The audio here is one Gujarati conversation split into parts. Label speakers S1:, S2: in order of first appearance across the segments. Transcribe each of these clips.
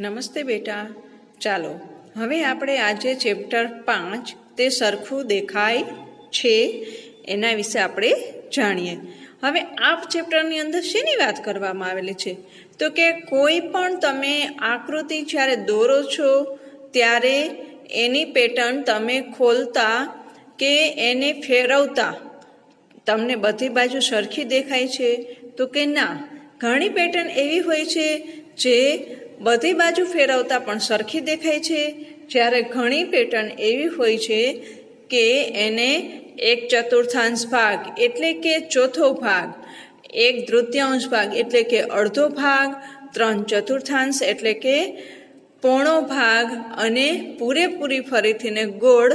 S1: નમસ્તે બેટા. ચાલો હવે આપણે આજે ચેપ્ટર 5 તે સરખું દેખાય છે એના વિશે આપણે જાણીએ. હવે આ ચેપ્ટરની અંદર શેની વાત કરવામાં આવેલી છે તો કે કોઈ પણ તમે આકૃતિ જ્યારે દોરો છો ત્યારે એની પેટર્ન તમે ખોલતા કે એને ફેરવતા તમને બધી બાજુ સરખી દેખાય છે તો કે ના. ઘણી પેટર્ન એવી હોય છે જે બધી બાજુ ફેરવતા પણ સરખી દેખાય છે, જ્યારે ઘણી પેટર્ન એવી હોય છે કે એને 1/4 ભાગ એટલે કે ચોથો ભાગ, 1/3 ભાગ એટલે કે અડધો ભાગ, 3/4 એટલે કે પોણો ભાગ અને પૂરેપૂરી ફરીથીને ગોળ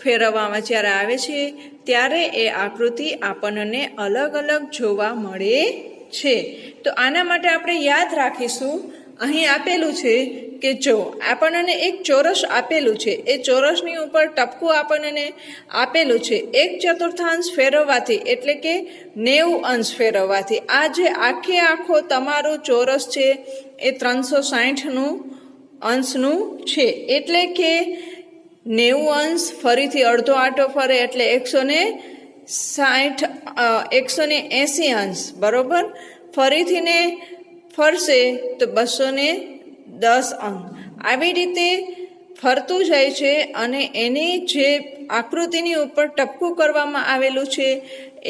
S1: ફેરવવામાં જ્યારે આવે છે ત્યારે એ આકૃતિ આપણને અલગ અલગ જોવા મળે છે. તો આના માટે આપણે યાદ રાખીશું. અહીં આપેલું છે કે જો આપણને એક ચોરસ આપેલું છે, એ ચોરસની ઉપર ટપકું આપણને આપેલું છે 1/4 ફેરવવાથી એટલે કે 90 ફેરવવાથી આ જે આખો તમારો ચોરસ છે એ 360 અંશનું છે, એટલે કે 90 ફરીથી અડધો આંટો ફરે એટલે 180 અંશ બરોબર. ફરીથીને ફરશે તો 210 અંશ. આવી રીતે ફરતું જાય છે અને એની જે આકૃતિની ઉપર ટપકું કરવામાં આવેલું છે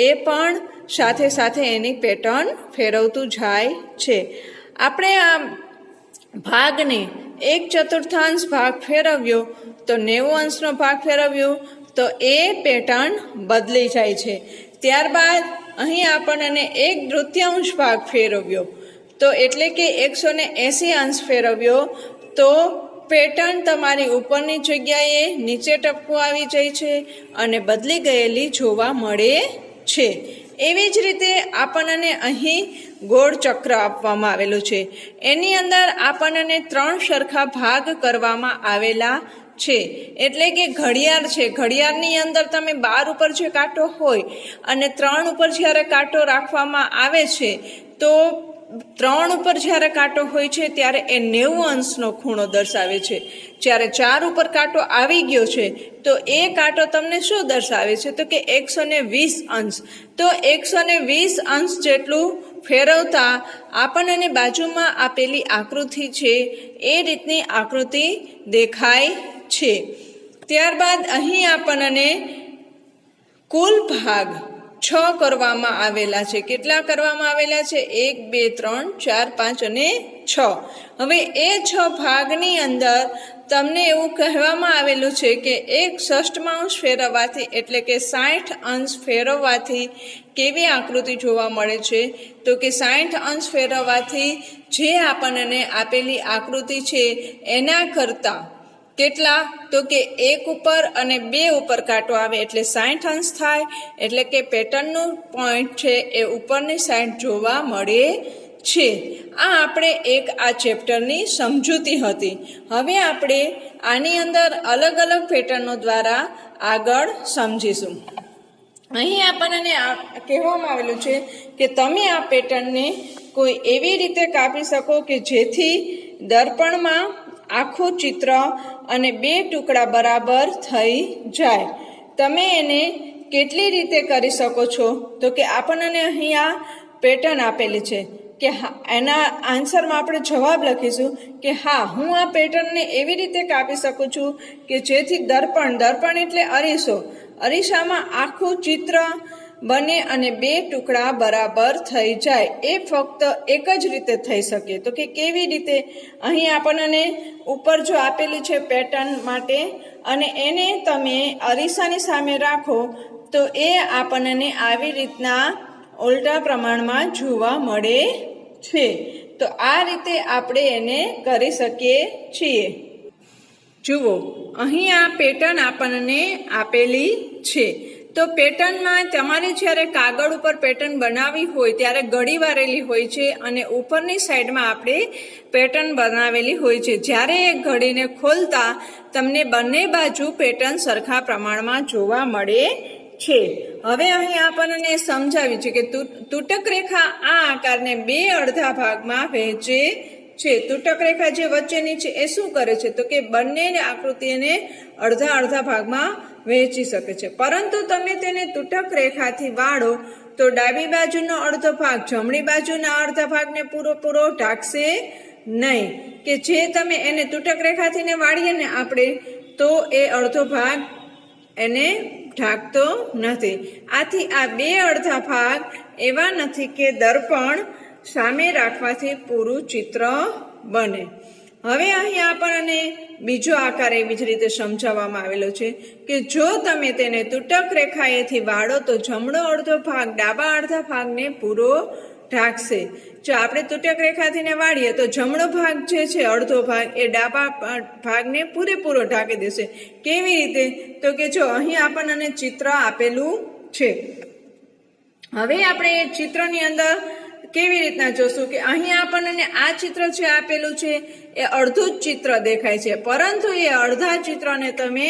S1: એ પણ સાથે સાથે એની પેટર્ન ફેરવતું જાય છે. આપણે આ ભાગને 1/4 ભાગ ફેરવ્યો તો 90 અંશનો ભાગ ફેરવ્યો તો એ પેટર્ન બદલી જાય છે. ત્યારબાદ અહીં આપણને 1/3 ભાગ ફેરવ્યો તો એટલે કે 180 અંશ ફેરવ્યો તો પેટર્ન તમારી ઉપરની જગ્યાએ નીચે ટપકું આવી જાય છે અને બદલી ગયેલી જોવા મળે છે. એવી જ રીતે આપણને અહીં ગોળ ચક્ર આપવામાં આવેલું છે. એની અંદર આપણને 3 સરખા ભાગ કરવામાં આવેલા છે, એટલે કે ઘડિયાળ છે. ઘડિયાળની અંદર તમે 12 ઉપર જે કાંટો હોય અને 3 ઉપર જ્યારે કાંટો રાખવામાં આવે છે તો 3 ઉપર જ્યારે કાંટો હોય છે ત્યારે એ 90 અંશનો ખૂણો દર્શાવે છે. જ્યારે 4 ઉપર કાંટો આવી ગયો છે તો એ કાંટો તમને શું દર્શાવે છે તો કે 120 અંશ. તો 120 અંશ જેટલું ફેરવતા આપણને બાજુમાં આપેલી આકૃતિ છે એ રીતની આકૃતિ દેખાય છે. ત્યારબાદ અહીં આપણને કુલ ભાગ 6 કરવામાં આવેલા છે. કેટલા કરવામાં આવેલા છે? 1 2 3 4 5 અને 6. હવે એ 6 ભાગની અંદર તમને એવું કહેવામાં આવેલું છે કે 1/6 ફેરવવાથી એટલે કે 60 અંશ ફેરવવાથી કેવી આકૃતિ જોવા મળે છે તો કે 60 અંશ ફેરવવાથી જે આપણને આપેલી આકૃતિ છે એના કરતાં કેટલા તો કે 1 ઉપર અને 2 ઉપર કાંટો આવે એટલે 60 અંશ થાય, એટલે કે પેટર્નનું પોઈન્ટ છે એ ઉપરની સાઈડ જોવા મળે છે. આ આપણે આ ચેપ્ટરની સમજૂતી હતી. હવે આપણે આની અંદર અલગ અલગ પેટર્નો દ્વારા આગળ સમજીશું. અહીં આપણને કહેવામાં આવેલું છે કે તમે આ પેટર્નને કોઈ એવી રીતે કાપી શકો કે જેથી દર્પણમાં આખું ચિત્ર અને 2 ટુકડા બરાબર થઈ જાય. તમે એને કેટલી રીતે કરી શકો છો તો કે આપણને અહીંયા પેટર્ન આપેલી છે કે એના આન્સરમાં આપણે જવાબ લખીશું કે હા, હું આ પેટર્નને એવી રીતે કાપી શકું છું કે જેથી દર્પણ એટલે અરીસામાં આખું ચિત્ર બને અને 2 ટુકડા બરાબર થઈ જાય. એ ફક્ત એક જ રીતે થઈ શકે. તો કે કેવી રીતે? અહીં આપણને ઉપર જો આપેલી છે પેટર્ન માટે અને એને તમે અરીસાની સામે રાખો તો એ આપણને આવી રીતના ઉલટા પ્રમાણમાં જોવા મળે છે. તો આ રીતે આપણે એને કરી શકીએ છીએ. જુઓ, અહીં આ પેટર્ન આપણને આપેલી છે. તો પેટર્નમાં તમારે જ્યારે કાગળ ઉપર પેટર્ન બનાવવી હોય ત્યારે ગળી વારેલી હોય છે અને ઉપરની સાઈડમાં આપણે પેટર્ન બનાવેલી હોય છે. જ્યારે એ ઘડીને ખોલતા તમને બંને બાજુ પેટર્ન સરખા પ્રમાણમાં જોવા મળે છે. હવે અહીં આપણને સમજાવ્યું છે કે તૂટક રેખા આ આકારને 2 અડધા ભાગમાં વહેંચે છે તૂટક રેખા જે વચ્ચેની છે એ શું કરે છે તો કે બંને આકૃતિને અડધા અડધા ભાગમાં વહેંચી શકે છે, પરંતુ તમે તેને તૂટક રેખાથી વાળો તો ડાબી બાજુનો અડધો ભાગ જમણી બાજુના અડધા ભાગને પૂરો ઢાંકશે નહીં, કે જે તમે એને તૂટક રેખાથી ને વાળીએ ને આપણે તો એ અડધો ભાગ એને ઢાંકતો નથી. આથી આ બે અડધા ભાગ એવા નથી કે દર્પણ સામે રાખવાથી પૂરું ચિત્ર બને. હવે અહીં આપણને બીજો આકાર એવી જ રીતે સમજાવવામાં આવેલો છે કે જો તમે તેને તૂટક રેખાએથી વાળો તો જમણો અડધો ભાગ ડાબા અડધા ભાગને પૂરો ઢાંકશે. જો આપણે તૂટક રેખાથી ને વાળીએ તો જમણો ભાગ જે છે અડધો ભાગ એ ડાબા ભાગને પૂરેપૂરો ઢાંકી દેશે. કેવી રીતે તો કે જો અહીં આપણને ચિત્ર આપેલું છે. હવે આપણે એ ચિત્રની અંદર કેવી રીતના જોશું કે અહીં આપણને આ ચિત્ર જે આપેલું છે એ અડધું જ ચિત્ર દેખાય છે, પરંતુ એ અડધા ચિત્રને તમે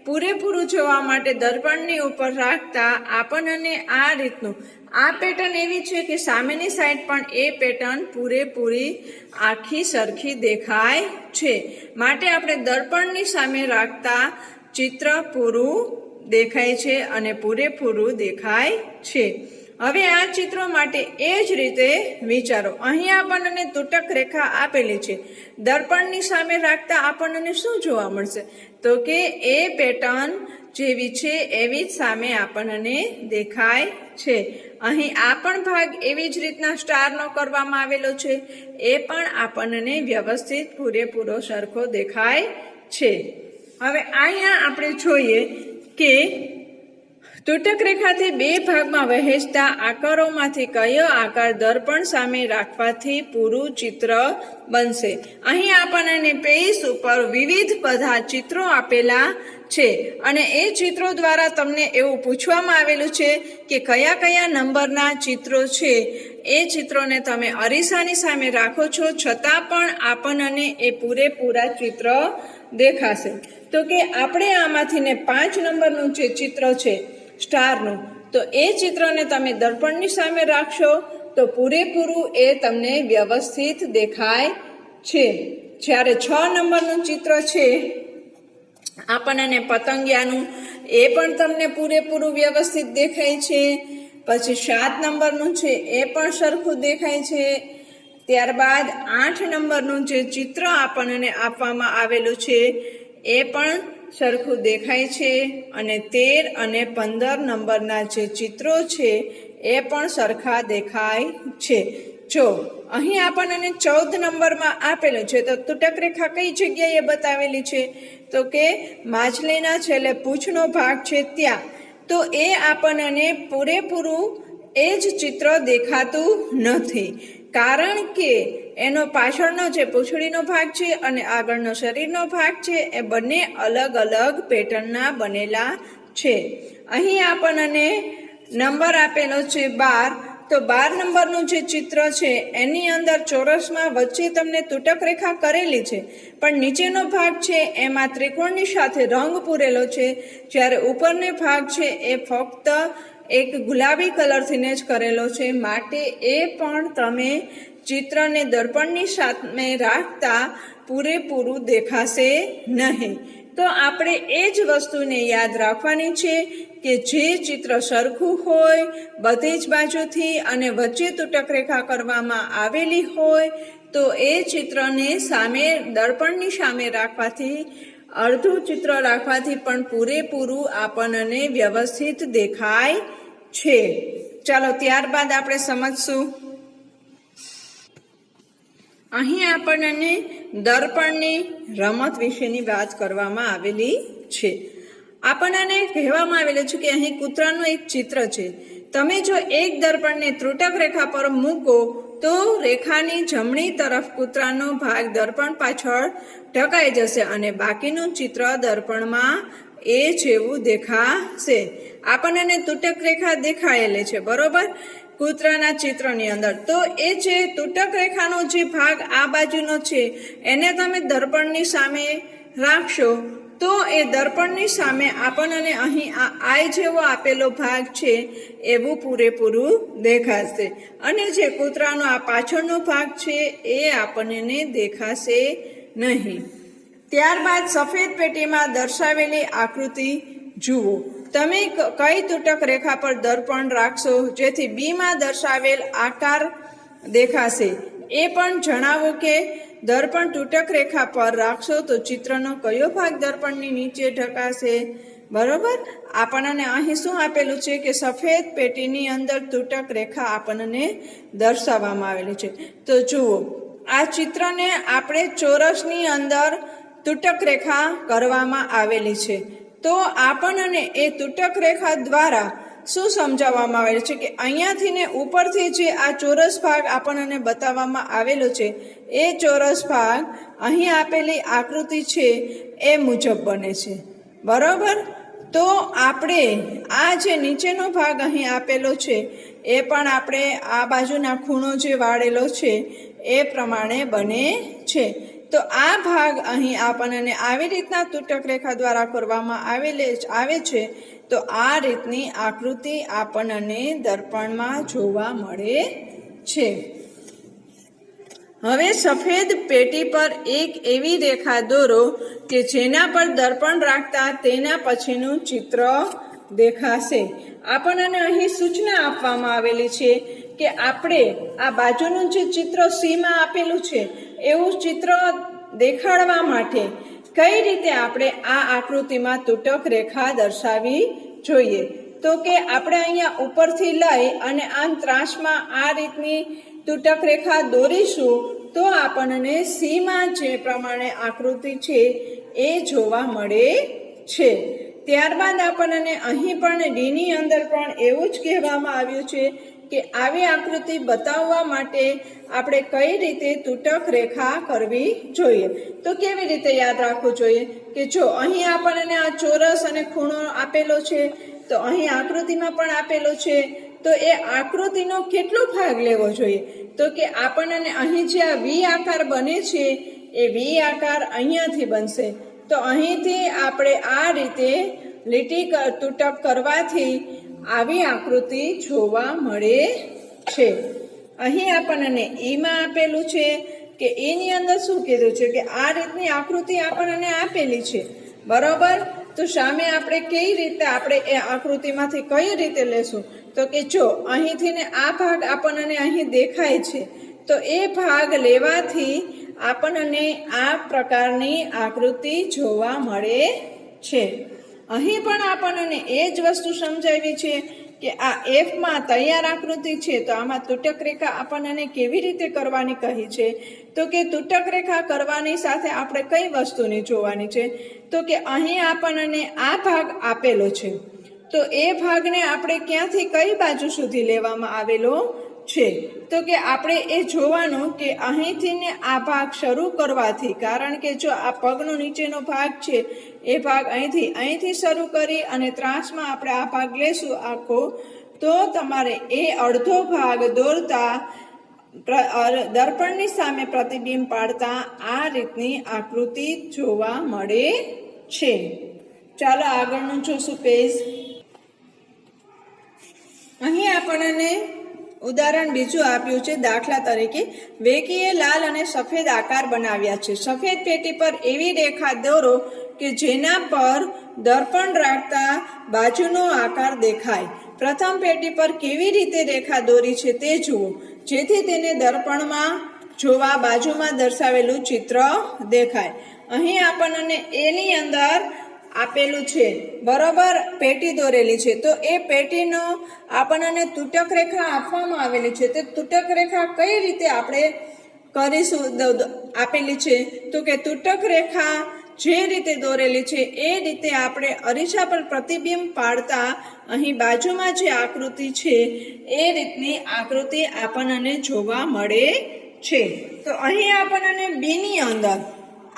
S1: પૂરેપૂરું જોવા માટે દર્પણની ઉપર રાખતા આપણને આ રીતનું આ પેટર્ન એવી છે કે સામેની સાઈડ પણ એ પેટર્ન પૂરેપૂરી આખી સરખી દેખાય છે. માટે આપણે દર્પણની સામે રાખતા ચિત્ર પૂરું દેખાય છે અને પૂરેપૂરું દેખાય છે. હવે આ ચિત્રો માટે એ જ રીતે વિચારો. અહીં આપણને તૂટક રેખા આપેલી છે, દર્પણની સામે રાખતા આપણને શું જોવા મળશે તો કે એ પેટર્ન જેવી છે એવી જ સામે આપણને દેખાય છે. અહીં આ પણ ભાગ એવી જ રીતના સ્ટારનો કરવામાં આવેલો છે, એ પણ આપણને વ્યવસ્થિત પૂરેપૂરો સરખો દેખાય છે. હવે અહીંયા આપણે જોઈએ કે તૂટક રેખાથી બે ભાગમાં વહેંચતા આકારોમાંથી કયો આકાર દર્પણ સામે રાખવાથી પૂરું ચિત્ર બનશે. અહીં આપણને પેજ ઉપર વિવિધ બધા ચિત્રો આપેલા છે અને એ ચિત્રો દ્વારા તમને એવું પૂછવામાં આવેલું છે કે કયા કયા નંબરના ચિત્રો છે એ ચિત્રોને તમે અરીસાની સામે રાખો છો છતાં પણ આપણને એ પૂરેપૂરા ચિત્ર દેખાશે. તો કે આપણે આમાંથી ને 5 નંબરનું જે ચિત્ર છે સ્ટારનું, તો એ ચિત્રને તમે દર્પણની સામે રાખશો તો પૂરેપૂરું એ તમને વ્યવસ્થિત દેખાય છે. જ્યારે 6 નંબરનું ચિત્ર છે આપણને પતંગિયાનું, એ પણ તમને પૂરેપૂરું વ્યવસ્થિત દેખાય છે. પછી 7 નંબરનું છે એ પણ સરખું દેખાય છે. ત્યારબાદ 8 નંબરનું જે ચિત્ર આપણને આપવામાં આવેલું છે એ પણ સરખું દેખાય છે અને 13 અને 15 નંબરના જે ચિત્રો છે એ પણ સરખા દેખાય છે. જો અહીં આપણને 14 નંબરમાં આપેલું છે તો તૂટક રેખા કઈ જગ્યાએ બતાવેલી છે તો કે માછલીના છેલ્લે પૂંછનો ભાગ છે ત્યાં, તો એ આપણને પૂરેપૂરું એ જ ચિત્ર દેખાતું નથી, કારણ કે એનો પાછળનો જે પૂંછડીનો ભાગ છે અને આગળનો શરીરનો ભાગ છે એ બંને અલગ અલગ પેટર્નના બનેલા છે. અહીં આપણને નંબર આપેલો છે 12, તો 12 નંબરનું જે ચિત્ર છે એની અંદર ચોરસમાં વચ્ચે તમને તૂટક રેખા કરેલી છે, પણ નીચેનો ભાગ છે એમાં ત્રિકોણની સાથે રંગ પૂરેલો છે, જ્યારે ઉપરનો ભાગ છે એ ફક્ત એક ગુલાબી કલરથીને જ કરેલો છે. માટે એ પણ તમે ચિત્રને દર્પણની સામે રાખતા પૂરેપૂરું દેખાશે નહીં. તો આપણે એ જ વસ્તુને યાદ રાખવાની છે કે જે ચિત્ર સરખું હોય બધી જ બાજુથી અને વચ્ચે તૂટક રેખા કરવામાં આવેલી હોય તો એ ચિત્રને સામે દર્પણની સામે રાખવાથી અડધું ચિત્ર રાખવાથી પણ પૂરેપૂરું આપણને વ્યવસ્થિત દેખાય છે. ચાલો ત્યારબાદ આપણે સમજશું. અહીં આપણને દર્પણની રમત વિશેની વાત કરવામાં આવેલી છે. આપણને કહેવામાં આવેલું છે કે અહીં કૂતરાનું એક ચિત્ર છે. તમે જો એક દર્પણને ત્રુટક રેખા પર મૂકો તો રેખાની જમણી તરફ કૂતરાનો ભાગ દર્પણ પાછળ ઢકાઈ જશે અને બાકીનું ચિત્ર દર્પણમાં એ જેવું દેખાશે. આપણને તૂટક રેખા દેખાયેલી છે બરોબર કૂતરાના ચિત્રની અંદર, તો એ જે તૂટક રેખાનો જે ભાગ આ બાજુનો છે એને તમે દર્પણની સામે રાખશો તો એ દર્પણની સામે આપણને અહીં આ આઈ જેવો આપેલો ભાગ છે એવું પૂરેપૂરું દેખાશે, અને જે કૂતરાનો આ પાછળનો ભાગ છે એ આપણને દેખાશે નહીં. ત્યારબાદ સફેદ પેટીમાં દર્શાવેલી આકૃતિ જુઓ. તમે કઈ તૂટક રેખા પર દર્પણ રાખશો જેથી બીમાં દર્શાવેલ આકાર દેખાશે, એ પણ જણાવો કે દર્પણ તૂટક રેખા પર રાખશો તો ચિત્રનો કયો ભાગ દર્પણની નીચે ઢકાશે. બરોબર, આપણને અહીં શું આપેલું છે કે સફેદ પેટીની અંદર તૂટક રેખા આપણને દર્શાવવામાં આવેલી છે. તો જુઓ, આ ચિત્રને આપણે ચોરસની અંદર તૂટક રેખા કરવામાં આવેલી છે. તો આપણને એ તૂટક રેખા દ્વારા શું સમજાવવામાં આવેલું છે કે અહીંયાથી ને ઉપરથી જે આ ચોરસ ભાગ આપણને બતાવવામાં આવેલો છે એ ચોરસ ભાગ અહીં આપેલી આકૃતિ છે એ મુજબ બને છે. બરોબર, તો આપણે આ જે નીચેનો ભાગ અહીં આપેલો છે એ પણ આપણે આ બાજુના ખૂણો જે વાળેલો છે એ પ્રમાણે બને છે. તો આ ભાગ અહીં આપણને આવી રીતના તૂટક રેખા દ્વારા કરવામાં આવે છે. તો આ રીતની આકૃતિ આપણને દર્પણમાં જોવા મળે છે. હવે સફેદ પેટી પર એક એવી રેખા દોરો કે જેના પર દર્પણ રાખતા તેના પછીનું ચિત્ર દેખાશે. આપણને અહીં સૂચના આપવામાં આવેલી છે કે આપણે આ બાજુનું જે ચિત્ર સીમાં આપેલું છે એવું ચિત્ર દેખાડવા માટે કઈ રીતે આપણે આ આકૃતિમાં તૂટક રેખા દર્શાવી જોઈએ. તો કે આપણે અહીંયા ઉપરથી લઈ અને આમ ત્રાસમાં આ રીતની તૂટક રેખા દોરીશું તો આપણને સીમાં જે પ્રમાણે આકૃતિ છે એ જોવા મળે છે. ત્યારબાદ આપણને અહીં પણ ડીની અંદર પણ એવું જ કહેવામાં આવ્યું છે કે આવી આકૃતિ બતાવવા માટે આપણે કઈ રીતે તૂટક રેખા કરવી જોઈએ. તો કેવી રીતે યાદ રાખવું જોઈએ કે જો અહીં આપણને આ ચોરસ અને ખૂણો આપેલો છે, તો અહીં આકૃતિમાં પણ આપેલો છે, તો એ આકૃતિનો કેટલો ભાગ લેવો જોઈએ. તો કે આપણને અહીં જે આ વી આકાર બને છે એ વી આકાર અહીંયાથી બનશે. તો અહીંથી આપણે આ રીતે લીટી તૂટક કરવાથી આવી આકૃતિ જોવા મળે છે. અહીં આપણને ઈમાં આપેલું છે કે એની અંદર શું કીધું છે કે આ રીતની આકૃતિ આપણને આપેલી છે. બરોબર, તો સામે આપણે કઈ રીતે આપણે એ આકૃતિમાંથી કઈ રીતે લેશું. તો કે જો અહીંથી ને આ ભાગ આપણને અહીં દેખાય છે, તો એ ભાગ લેવાથી આપણને આ પ્રકારની આકૃતિ જોવા મળે છે. અહીં પણ આપણને એ જ વસ્તુ સમજાવી છે કે આ એફમાં તૈયાર આકૃતિ છે, તો આમાં તૂટક રેખા આપણને કેવી રીતે કરવાની કહી છે. તો કે તૂટક રેખા કરવાની સાથે આપણે કઈ વસ્તુની જોવાની છે. તો કે અહીં આપણને આ ભાગ આપેલો છે, તો એ ભાગને આપણે ક્યાંથી કઈ બાજુ સુધી લેવામાં આવેલો છે. તો કે આપણે એ જોવાનું કે અહીંથી ને આ ભાગ શરૂ કરવાથી, કારણ કે જો આ પગનો નીચેનો ભાગ છે એ ભાગ અહીંથી શરૂ કરી અને ત્રાસમાં આપણે આ ભાગ લેશું આખો, તો તમારે એ અડધો ભાગ દોરતા દર્પણની સામે પ્રતિબિંબ પાડતા આ રીતની આકૃતિ જોવા મળે છે. ચાલો આગળનું જોશું પેજ. અહીં આપણને ઉદાહરણ બીજું આપ્યું છે. દાખલા તરીકે વેકીએ લાલ અને સફેદ આકાર બનાવ્યા છે. સફેદ પેટી પર એવી રેખા દોરો કે જેના પર દર્પણ રાખતા બાજુનો આકાર દેખાય. પ્રથમ પેટી પર કેવી રીતે રેખા દોરી છે તે જુઓ, જેથી તેને દર્પણમાં જોવા બાજુમાં દર્શાવેલું ચિત્ર દેખાય. અહીં આપણને એની અંદર આપેલું છે, બરોબર, પેટી દોરેલી છે. તો એ પેટીનો આપણને તૂટક રેખા આપવામાં આવેલી છે. તે તૂટક રેખા કઈ રીતે આપણે કરીશું આપેલી છે. તો કે તૂટક રેખા જે રીતે દોરેલી છે એ રીતે આપણે અરીસા પર પ્રતિબિંબ પાડતા અહીં બાજુમાં જે આકૃતિ છે એ રીતની આકૃતિ આપણને જોવા મળે છે. તો અહીં આપણને બીની અંદર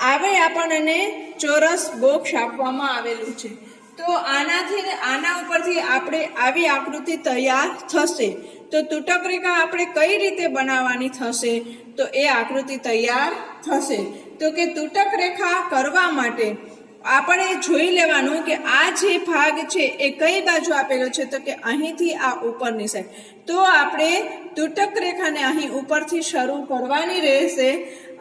S1: આપણને ચોરસ બોક્સ આપવામાં આવેલું છે. તો આના ઉપરથી આપણે આવી આકૃતિ તૈયાર થશે. તો તૂટક રેખા આપણે કઈ રીતે બનાવવાની થશે, તો એ આકૃતિ તૈયાર થશે. તો કે તૂટક રેખા કરવા માટે આપણે જોઈ લેવાનું કે આ જે ભાગ છે એ કઈ બાજુ આપેલો છે, તો કે અહીંથી આ ઉપરની સાઈડ. તો આપણે તૂટક રેખાને અહીં ઉપરથી શરૂ કરવાની રહેશે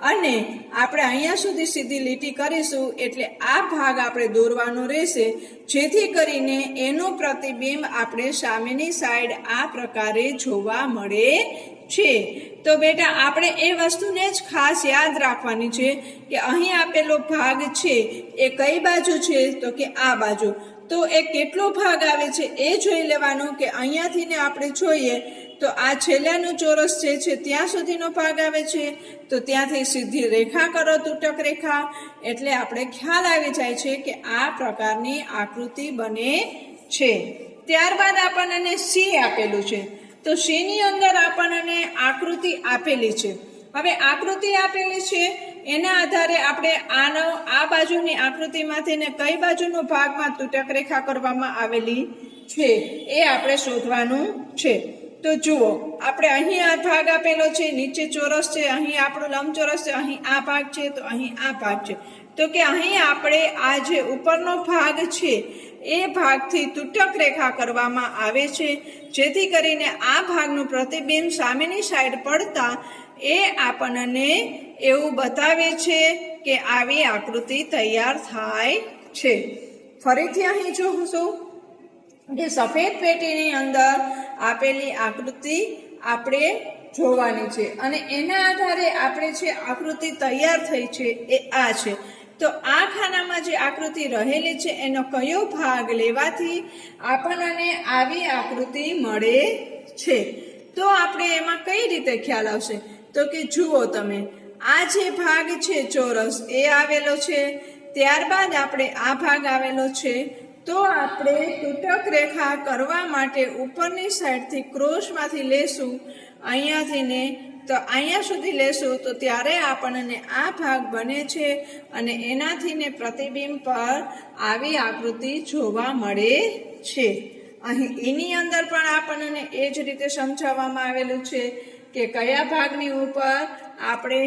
S1: અને આપણે અહીંયા સુધી સીધી લીટી કરીશું. એટલે આ ભાગ આપણે દોરવાનો રહેશે, જેથી કરીને એનું પ્રતિબિંબ આપણે સામેની સાઈડ આ પ્રકારે જોવા મળે છે. તો બેટા આપણે એ વસ્તુને જ ખાસ યાદ રાખવાની છે કે અહીં આપેલો ભાગ છે એ કઈ બાજુ છે, તો કે આ બાજુ. તો એ કેટલો ભાગ આવે છે એ જોઈ લેવાનું કે અહીંયાથી ને આપણે જોઈએ તો આ છેલ્લાનું ચોરસ જે છે ત્યાં સુધીનો ભાગ આવે છે. તો ત્યાંથી સીધી રેખા કરો, તૂટક રેખા, એટલે આપણે ખ્યાલ આવી જાય છે કે આ પ્રકારની આકૃતિ બને છે. ત્યારબાદ આપણને સી આપેલું છે. તો સી ની અંદર આપણને આકૃતિ આપેલી છે. હવે આકૃતિ આપેલી છે એના આધારે આપણે આ બાજુની આકૃતિમાંથી ને કઈ બાજુનો ભાગમાં તૂટક રેખા કરવામાં આવેલી છે એ આપણે શોધવાનું છે. તો જુઓ, આપણે અહીં આ ભાગ આપેલો છે, નીચે ચોરસ છે, અહીં આપણો લંબચોરસ છે, અહીં આ ભાગ છે, તો અહીં આ ભાગ છે. તો કે અહીં આપણે આ જે ઉપરનો ભાગ છે એ ભાગથી તૂટક રેખા કરવામાં આવે છે, જેથી કરીને આ ભાગનું પ્રતિબિંબ સામેની સાઈડ પડતા એ આપણને એવું બતાવે છે કે આવી આકૃતિ તૈયાર થાય છે. ફરીથી અહીં જોશું કે સફેદ પેટીની અંદર આપેલી આકૃતિ આપણે જોવાની છે અને એના આધારે આપણે જે આકૃતિ તૈયાર થઈ છે એ આ છે. તો આ ખાનામાં જે આકૃતિ રહેલી છે એનો કયો ભાગ લેવાથી આપણને આવી આકૃતિ મળે છે. તો આપણે એમાં કઈ રીતે ખ્યાલ આવશે, તો કે જુઓ તમે, આ જે ભાગ છે ચોરસ એ આવેલો છે, ત્યારબાદ આપણે આ ભાગ આવેલો છે. તો આપણે તૂટક રેખા કરવા માટે ઉપરની સાઈડથી ક્રોસમાંથી લેશું, અહીંયાથી ને તો અહીંયા સુધી લેશું, તો ત્યારે આપણને આ ભાગ બને છે અને એનાથી ને પ્રતિબિંબ પર આવી આકૃતિ જોવા મળે છે. અહીં એની અંદર પણ આપણને એ જ રીતે સમજાવવામાં આવેલું છે કે કયા ભાગની ઉપર આપણે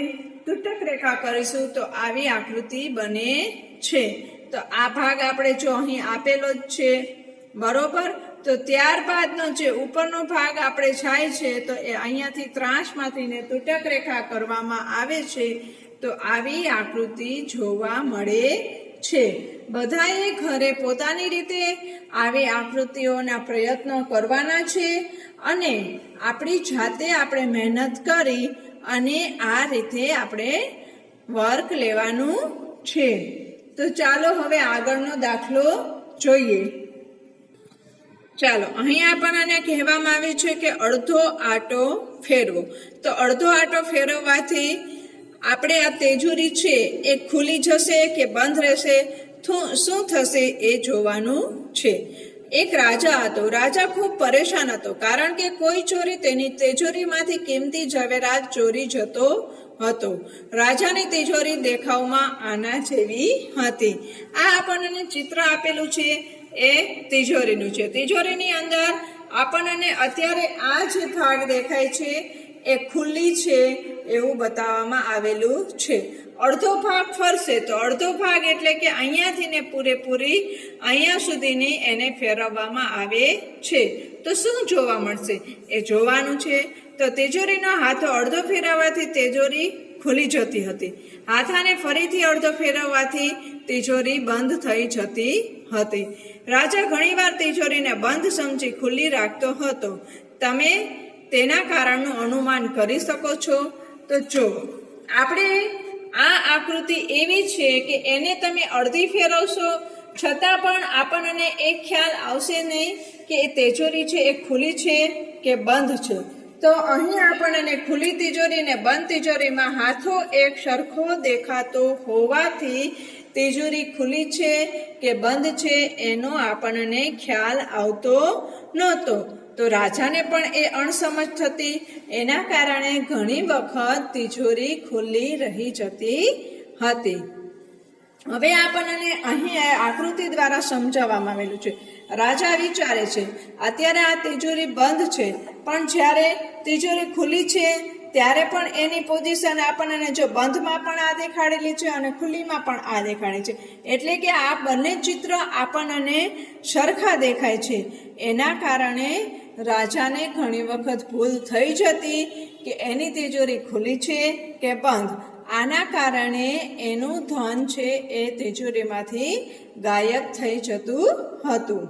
S1: તૂટક રેખા કરીશું તો આવી આકૃતિ બને છે. તો આ ભાગ આપણે જો અહીં આપેલો જ છે, બરોબર. તો ત્યારબાદનો જે ઉપરનો ભાગ આપણે જાય છે તો એ અહીંયાથી ત્રાસમાંથી ને તૂટક રેખા કરવામાં આવે છે, તો આવી આકૃતિ જોવા મળે છે. બધાએ ઘરે પોતાની રીતે આવી આકૃતિઓના પ્રયત્નો કરવાના છે અને આપણી જાતે આપણે મહેનત કરી અને આ રીતે આપણે વર્ક લેવાનું છે. તો ચાલો હવે આગળનો દાખલો જોઈએ. ચાલો, અહીં આપણને કહેવામાં આવ્યું છે કે અડધો આંટો ફેરવો. તો અડધો આંટો ફેરવવાથી આપણે આ તેજુરી છે એ ખુલી જશે કે બંધ રહેશે, શું થશે એ જોવાનું છે. એક રાજા હતો. રાજા ખૂબ પરેશાન હતો, કારણ કે કોઈ ચોરી તેની તિજોરીમાંથી કિંમતી ઝવેરાત ચોરી જતો હતો. રાજાની તિજોરી દેખાવમાં આના જેવી હતી. આ આપણને ચિત્ર આપેલું છે એ તિજોરીનું છે. તિજોરીની અંદર આપણને અત્યારે આ જે ભાગ દેખાય છે એ ખુલ્લી છે એવું બતાવવામાં આવેલું છે. અડધો ભાગ ફરશે તો અડધો ભાગ એટલે કે અહીંયાથી ને પૂરેપૂરી અહીંયા સુધીની એને ફેરવવામાં આવે છે. તો શું જોવા મળશે એ જોવાનું છે. તો તિજોરીનો હાથો અડધો ફેરવવાથી તિજોરી ખુલી જતી હતી. હાથાને ફરીથી અડધો ફેરવવાથી તિજોરી બંધ થઈ જતી હતી. રાજા ઘણીવાર તિજોરીને બંધ સમજી ખુલ્લી રાખતો હતો. તમે તેના કારણનું અનુમાન કરી શકો છો. તો જો આપણે આ આકૃતિ એવી છે કે એને તમે અડધી ફેરવશો છતાં પણ આપણને એક ખ્યાલ આવશે નહીં કે એ તિજોરી છે એ ખુલ્લી છે કે બંધ છે. તો અહીં આપણને ખુલ્લી તિજોરી ને બંધ તિજોરીમાં હાથો એક સરખો દેખાતો હોવાથી તિજોરી ખુલ્લી છે કે બંધ છે એનો આપણને ખ્યાલ આવતો નહોતો. તો રાજાને પણ એ અણસમજ થતી. એના કારણે ઘણી વખત તિજોરી ખુલ્લી રહી જતી હતી. હવે આપણને અહીં આકૃતિ દ્વારા સમજાવવામાં આવેલું છે. રાજા વિચારે છે અત્યારે આ તિજોરી બંધ છે, પણ જ્યારે તિજોરી ખુલ્લી છે ત્યારે પણ એની પોઝિશન આપણને જો બંધમાં પણ આ દેખાડેલી છે અને ખુલ્લીમાં પણ આ દેખાડે છે, એટલે કે આ બંને ચિત્ર આપણને સરખા દેખાય છે. એના કારણે રાજાને ઘણી વખત ભૂલ થઈ જતી કે એની તિજોરી ખુલ્લી છે કે બંધ. આના કારણે એનું ધન છે એ તિજોરીમાંથી ગાયબ થઈ જતું હતું.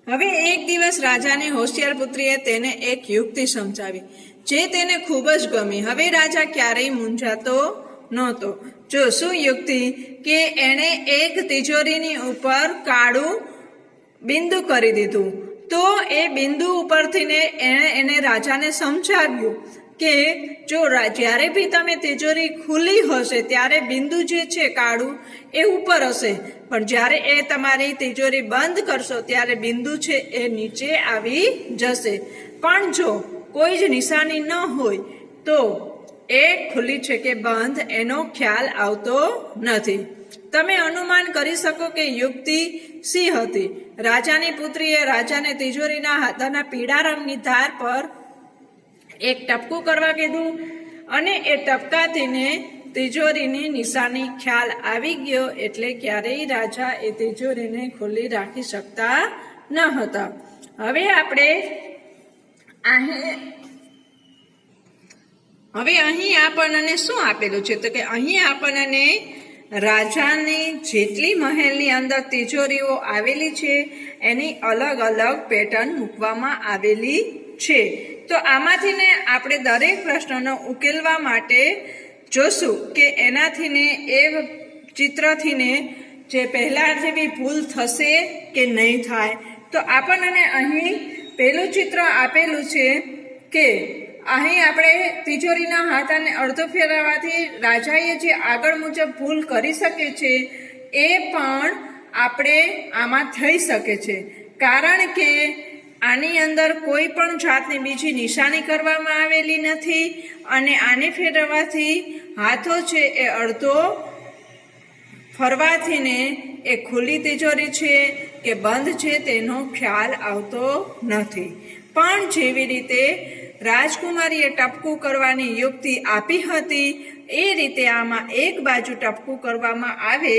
S1: હવે એક દિવસ રાજાની હોશિયાર પુત્રીએ તેને એક યુક્તિ સમજાવી જે તેને ખૂબ જ ગમી. હવે રાજા ક્યારેય મૂંઝાતો નહોતો. જો શું યુક્તિ કે એણે એક તિજોરીની ઉપર કાળું બિંદુ કરી દીધું. તો એ બિંદુ ઉપરથી એને રાજાને સમજાવ્યું કે જો જ્યારે બી તમે તિજોરી ખુલ્લી હશે ત્યારે બિંદુ જે છે કાળું એ ઉપર હશે, પણ જ્યારે એ તમારી તિજોરી બંધ કરશો ત્યારે બિંદુ છે એ નીચે આવી જશે. પણ જો કોઈ જ નિશાની ન હોય તો એ ખુલ્લી છે કે બંધ એનો ખ્યાલ આવતો નથી. તમે અનુમાન કરી શકો કે યુક્તિ શી હતી. રાજાની પુત્રીએ રાજાને તિજોરીના હાથાના પીળા રંગની ધાર પર એક ટપકું કરવા કીધું અને એ ટપકાથીને તિજોરીની નિશાની ખ્યાલ આવી ગયો, એટલે ક્યારેય રાજા એ તિજોરીને ખુલ્લી રાખી શકતા ન હતા. હવે અહીં આપણને શું આપેલું છે તો કે અહીં આપણને રાજાની જેટલી મહેલની અંદર તિજોરીઓ આવેલી છે એની અલગ અલગ પેટર્ન મૂકવામાં આવેલી છે. તો આમાંથી ને આપણે દરેક પ્રશ્નનો ઉકેલવા માટે જોશું કે એનાથીને એ ચિત્રથીને જે પહેલા જેવી ભૂલ થશે કે નહીં થાય. તો આપણને અહીં પહેલું ચિત્ર આપેલું છે કે અહીં આપણે તિજોરીના હાથાને અડધો ફેરવવાથી રાજાએ જે આગળ મુજબ ભૂલ કરી શકે છે એ પણ આપણે આમાં થઈ શકે છે, કારણ કે આની અંદર કોઈ પણ જાતની બીજી નિશાની કરવામાં આવેલી નથી અને આને ફેરવવાથી હાથો છે એ અડધો ફરવાથી ને એ ખુલ્લી તિજોરી છે કે બંધ છે તેનો ખ્યાલ આવતો નથી. પણ જેવી રીતે રાજકુમારીએ ટપકું કરવાની યુક્તિ આપી હતી એ રીતે આમાં એક બાજુ ટપકું કરવામાં આવે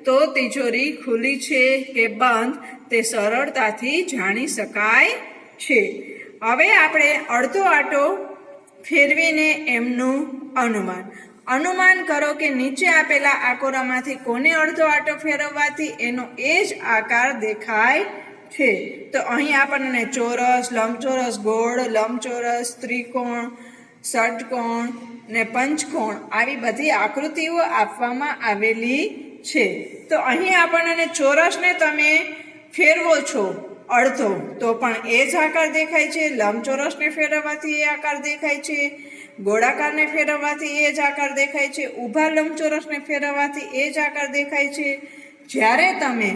S1: તો તિજોરી ખુલ્લી છે કે બંધ તે સરળતાથી જાણી શકાય છે. હવે આપણે અડધો આંટો ફેરવીને એમનું અનુમાન કરો કે નીચે આપેલા આકારોમાંથી કોને અડધો આંટો ફેરવવાથી એનો એ જ આકાર દેખાય છે. તો અહીં આપણને ચોરસ, લંબચોરસ, ગોળ, લંબચોરસ, ત્રિકોણ, ષટકોણ ને પંચકોણ આવી બધી આકૃતિઓ આપવામાં આવેલી છે. તો અહીં આપણને ચોરસને તમે ફેરવો છો અડધો તો પણ એ જ આકાર દેખાય છે, લંબચોરસને ફેરવવાથી એ આકાર દેખાય છે, ગોળાકારને ફેરવવાથી એ જ આકાર દેખાય છે, ઊભા લંબચોરસને ફેરવવાથી એ જ આકાર દેખાય છે. જ્યારે તમે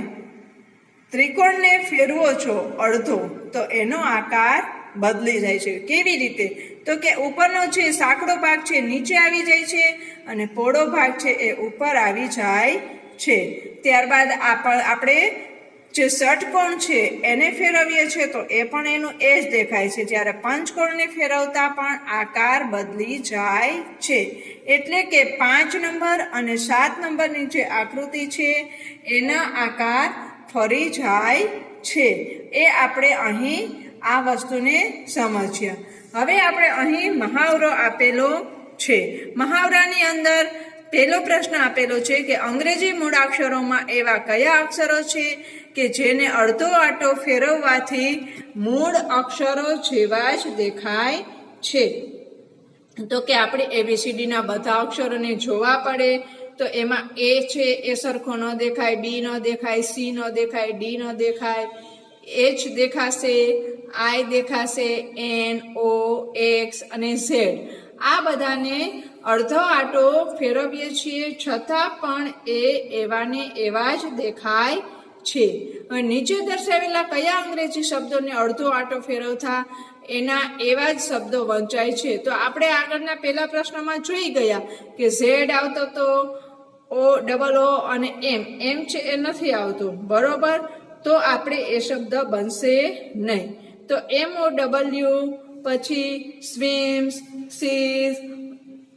S1: ત્રિકોણને ફેરવો છો અડધો તો એનો આકાર બદલી જાય છે. કેવી રીતે તો કે ઉપરનો જે સાંકડો ભાગ છે નીચે આવી જાય છે અને પહોળો ભાગ છે એ ઉપર આવી જાય છે. ત્યારબાદ આપણે જે ષટકોણ છે એને ફેરવીએ છીએ તો એ પણ એનું એ જ દેખાય છે. જ્યારે પંચકોણને ફેરવતા પણ આકાર બદલી જાય છે. એટલે કે 5 નંબર અને 7 નંબરની જે આકૃતિ છે એના આકાર ફરી જાય છે. એ આપણે અહીં આ વસ્તુને સમજીએ. હવે આપણે અહીં મહાવરો આપેલો છે. મહાવરાની અંદર પહેલો પ્રશ્ન આપેલો છે કે અંગ્રેજી મૂળાક્ષરોમાં એવા કયા અક્ષરો છે કે જેને અડધો આંટો ફેરવવાથી મૂળ અક્ષરો જેવા જ દેખાય છે. તો કે આપણે ABCDના બધા અક્ષરોને જોવા પડે તો એમાં એ છે એ સરખો ન દેખાય, બી ન દેખાય, સી ન દેખાય, ડી ન દેખાય, એચ દેખાશે, આઈ દેખાશે, એન, ઓ, એક્સ અને ઝેડ. આ બધાને અડધો આંટો ફેરવીએ છીએ છતાં પણ એ એવાને એવા જ દેખાય છે. નીચે દર્શાવેલા કયા અંગ્રેજી શબ્દોને અડધો આંટો ફેરવતા એના એવા જ શબ્દો વંચાય છે. તો આપણે આગળના પહેલા પ્રશ્નમાં જોઈ ગયા કે ઝેડ આવતો તો ઓ ડબલ ઓ અને એમ છે એ નથી આવતું, બરોબર. તો આપણે એ શબ્દ બનશે નહીં. તો MOW પછી સ્વિમ્સ, સીઝ,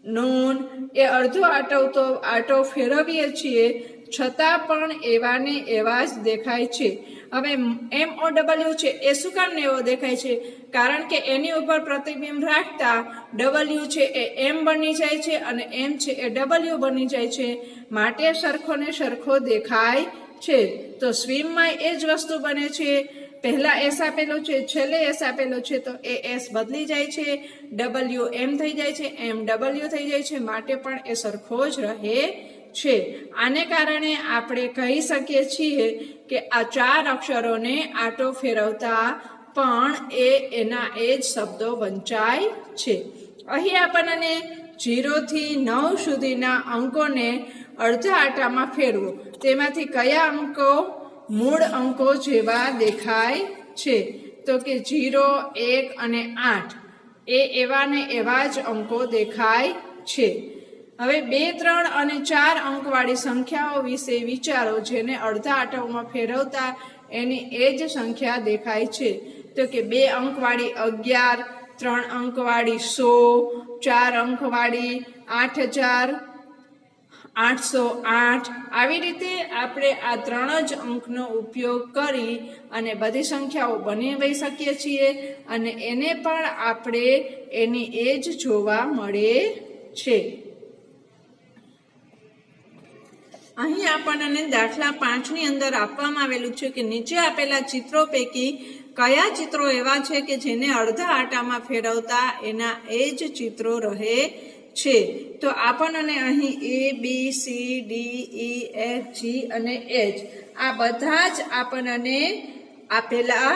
S1: નૂન એ અડધો આટો ફેરવીએ છીએ છતાં પણ એવા ને એવા જ દેખાય છે. હવે MOW છે એ શું કામ એવો દેખાય છે? કારણ કે એની ઉપર પ્રતિબિંબ રાખતા W છે એ M બની જાય છે અને M છે એ W બની જાય છે, માટે સરખો ને સરખો દેખાય છે. તો સ્વિમમાં એ જ વસ્તુ બને છે. પહેલા S આપેલો છે, છેલ્લે S આપેલો છે, તો એ S બદલી જાય છે, W M થઈ જાય છે, M W થઈ જાય છે, માટે પણ એ સરખો જ રહે છે. આને કારણે આપણે કહી શકીએ છીએ કે આ 4 અક્ષરોને આટો ફેરવતા પણ એના એ જ શબ્દો વંચાય છે. અહીં આપણને 0 થી 9 સુધીના અંકોને અડધા આટામાં ફેરવો. તેમાંથી કયા અંકો મૂળ અંકો જેવા દેખાય છે? તો કે 0, 1 અને 8 એ એવા ને એવા જ અંકો દેખાય છે. હવે 2, 3 અને 4 અંકવાળી સંખ્યાઓ વિશે વિચારો, જેને અડધા આટાઓમાં ફેરવતા એની એ જ સંખ્યા દેખાય છે. તો કે 2 અંકવાળી 11, 3 અંકવાળી 100, 4 અંકવાળી 8808. આવી રીતે આપણે આ 3 જ અંકનો ઉપયોગ કરી અને બધી સંખ્યાઓ બનાવી શકીએ છીએ અને એને પણ આપણે એની એ જ જોવા મળે છે. અહીં આપણને દાખલા 5 ની અંદર આપવામાં આવેલું છે કે નીચે આપેલા ચિત્રો પૈકી કયા ચિત્રો એવા છે કે જેને અડધા આટામાં ફેરવતા એના એ જ ચિત્રો રહે છે? તો આપણને અહીં ABCDEFG અને H આ બધા જ આપણને આપેલા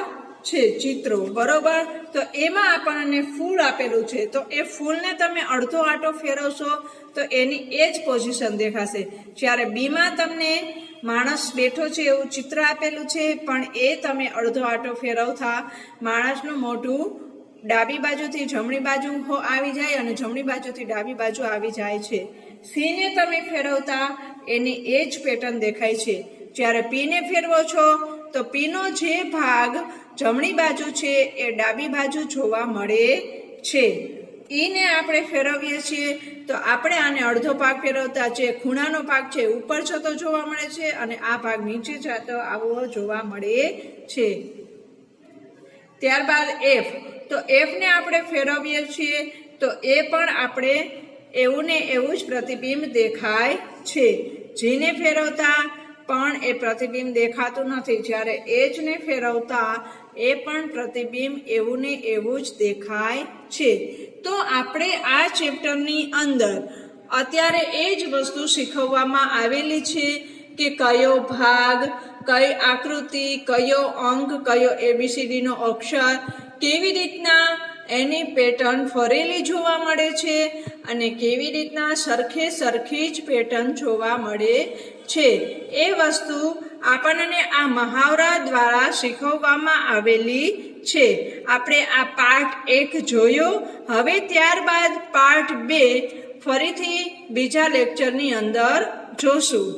S1: છે ચિત્રો, બરોબર? તો એમાં આપણને ફૂલ આપેલું છે, તો એ ફૂલને તમે અડધો આટો ફેરવશો તો એની એ જ પોઝિશન દેખાશે. જ્યારે બીમાં તમને માણસ બેઠો છે એવું ચિત્ર આપેલું છે, પણ એ તમે અડધો આટો ફેરવતા માણસનું મોઢું ડાબી બાજુથી જમણી બાજુ આવી જાય અને જમણી બાજુથી ડાબી બાજુ આવી જાય છે. સીને તમે ફેરવતા એની એ જ પેટર્ન દેખાય છે. જ્યારે પીને ફેરવો છો તો પીનો જે ભાગ જમણી બાજુ છે એ ડાબી બાજુ જોવા મળે છે. ઈને આપણે ફેરવીએ છીએ તો આપણે આને અડધો ભાગ ફેરવતા જે ખૂણાનો ભાગ છે ઉપર જતો જોવા મળે છે અને આ ભાગ નીચે જતો આવો જોવા મળે છે. ત્યારબાદ F, તો F ને આપણે ફેરવીએ છીએ તો એ પણ આપણે એવું ને એવું જ પ્રતિબિંબ દેખાય છે. જીને ફેરવતા પણ એ પ્રતિબિંબ દેખાતું નથી, જ્યારે H ને ફેરવતા એ પણ પ્રતિબિંબ એવું ને એવું જ દેખાય છે. તો આપણે આ ચેપ્ટરની અંદર અત્યારે એ જ વસ્તુ શીખવવામાં આવેલી છે કે કયો ભાગ, કઈ આકૃતિ, કયો અંક, કયો ABCD નો અક્ષર, કેવી રીતના એની પેટર્ન ફરેલી જોવા મળે છે અને કેવી રીતના સરખી જ પેટર્ન જોવા મળે છે. એ વસ્તુ આપણને આ મહાવરા દ્વારા શીખવવામાં આવેલી છે. આપણે આ પાર્ટ 1 જોયો. હવે ત્યારબાદ પાર્ટ 2 ફરીથી બીજા લેક્ચરની અંદર જોશું.